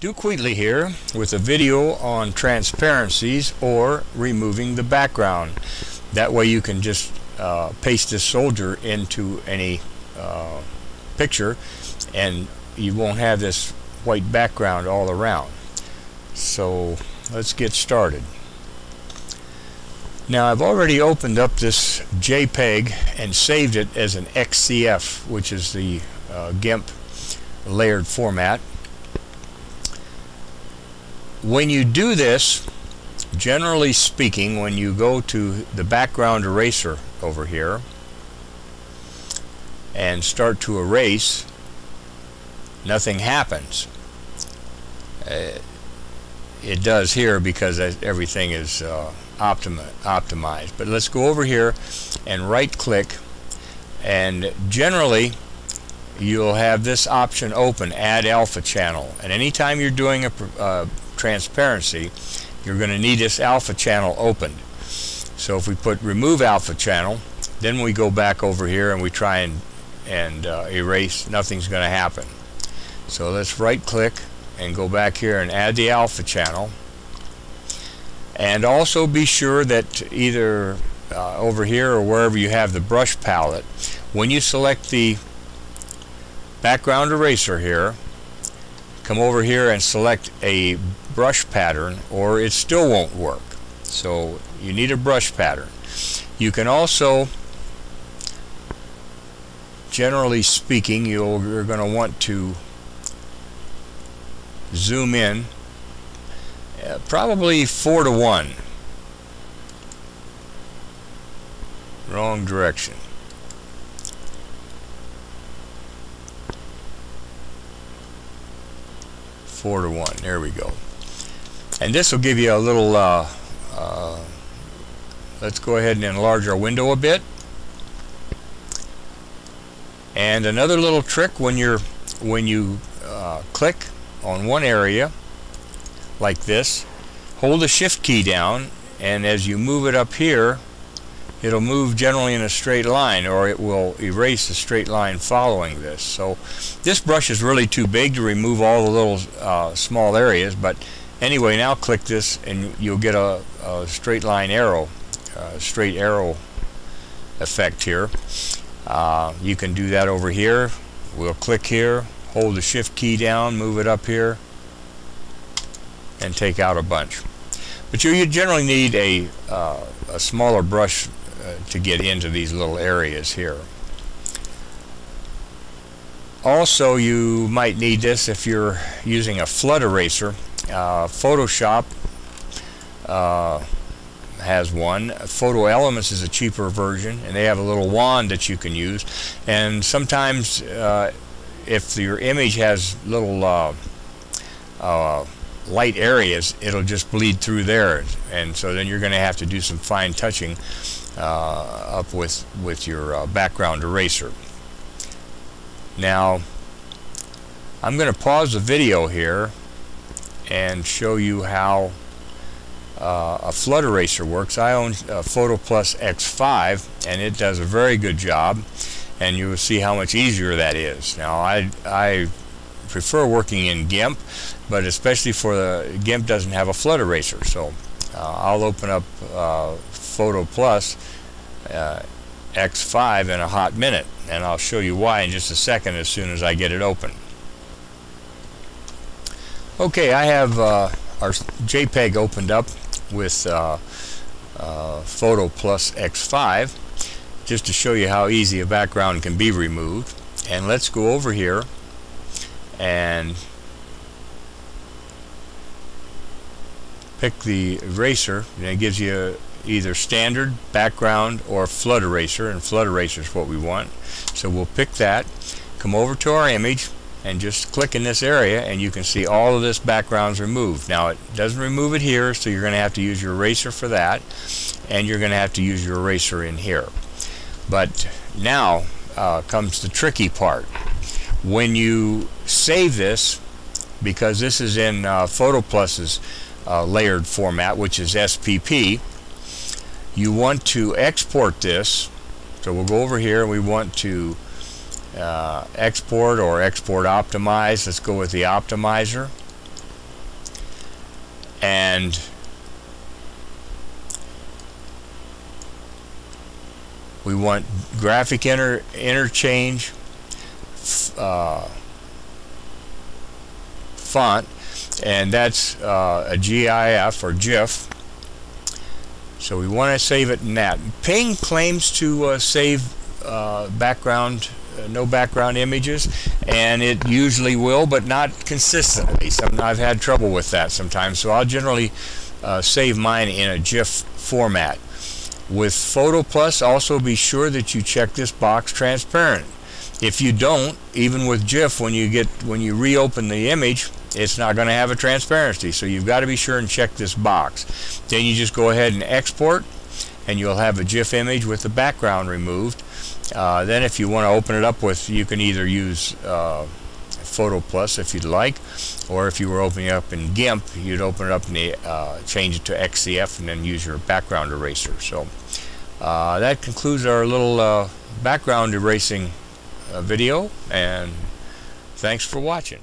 Dukewheatly here with a video on transparencies or removing the background. That way you can just paste this soldier into any picture and you won't have this white background all around. So let's get started. Now I've already opened up this JPEG and saved it as an XCF, which is the GIMP layered format. When you do this, generally speaking, when you go to the background eraser over here and start to erase, nothing happens. It does here because everything is optimized. But let's go over here and right click, and generally you'll have this option open, add alpha channel, and anytime you're doing a transparency, you're going to need this alpha channel opened. So if we put remove alpha channel, then we go back over here and we try and erase, nothing's going to happen. So let's right click and go back here and add the alpha channel, and also be sure that either over here or wherever you have the brush palette, when you select the background eraser here, come over here and select a brush pattern, or it still won't work. So you need a brush pattern. You can also, generally speaking, you're going to want to zoom in probably 4:1. Wrong direction. Four to 1. There we go. And this will give you a little let's go ahead and enlarge our window a bit. And another little trick, when you click on one area like this, hold the shift key down, and as you move it up here, it'll move generally in a straight line, or it will erase a straight line following this. So this brush is really too big to remove all the little small areas, but anyway, now click this and you'll get a straight line arrow, straight arrow effect here. You can do that over here. We'll click here, hold the shift key down, move it up here, and take out a bunch. But you generally need a smaller brush to get into these little areas here. Also, you might need this if you're using a flood eraser. Photoshop has one. Photo Elements is a cheaper version, and they have a little wand that you can use. And sometimes if your image has little light areas, it'll just bleed through there, and so then you're going to have to do some fine touching up with your background eraser. Now I'm going to pause the video here and show you how a flood eraser works. I own Photo Plus X5, and it does a very good job, and you will see how much easier that is. Now I prefer working in GIMP, but especially for the GIMP doesn't have a flood eraser, so I'll open up Photo Plus X5 in a hot minute, and I'll show you why in just a second as soon as I get it open. Okay, I have our JPEG opened up with Photo Plus X5 just to show you how easy a background can be removed. And let's go over here and pick the eraser, and it gives you either standard, background, or flood eraser, and flood eraser is what we want. So we'll pick that, come over to our image, and just click in this area, and you can see all of this background's removed. Now it doesn't remove it here, so you're going to have to use your eraser for that, and you're going to have to use your eraser in here. But now comes the tricky part. When you save this, because this is in Photo Plus's layered format, which is SPP, you want to export this. So we'll go over here and we want to export or export optimize. Let's go with the optimizer. and we want graphic interchange font, and that's a GIF or GIF. So we want to save it in that. Ping claims to save background, no background images, and it usually will, but not consistently. I've had trouble with that sometimes, so I'll generally save mine in a GIF format. With Photo Plus, also be sure that you check this box transparent. If you don't, even with GIF, when you reopen the image, it's not going to have a transparency, so you've got to be sure and check this box. Then you just go ahead and export, and you'll have a GIF image with the background removed. Then if you want to open it up with, you can either use Photo Plus if you'd like, or if you were opening up in GIMP, you'd open it up and change it to XCF and then use your background eraser. So that concludes our little background erasing video, and thanks for watching.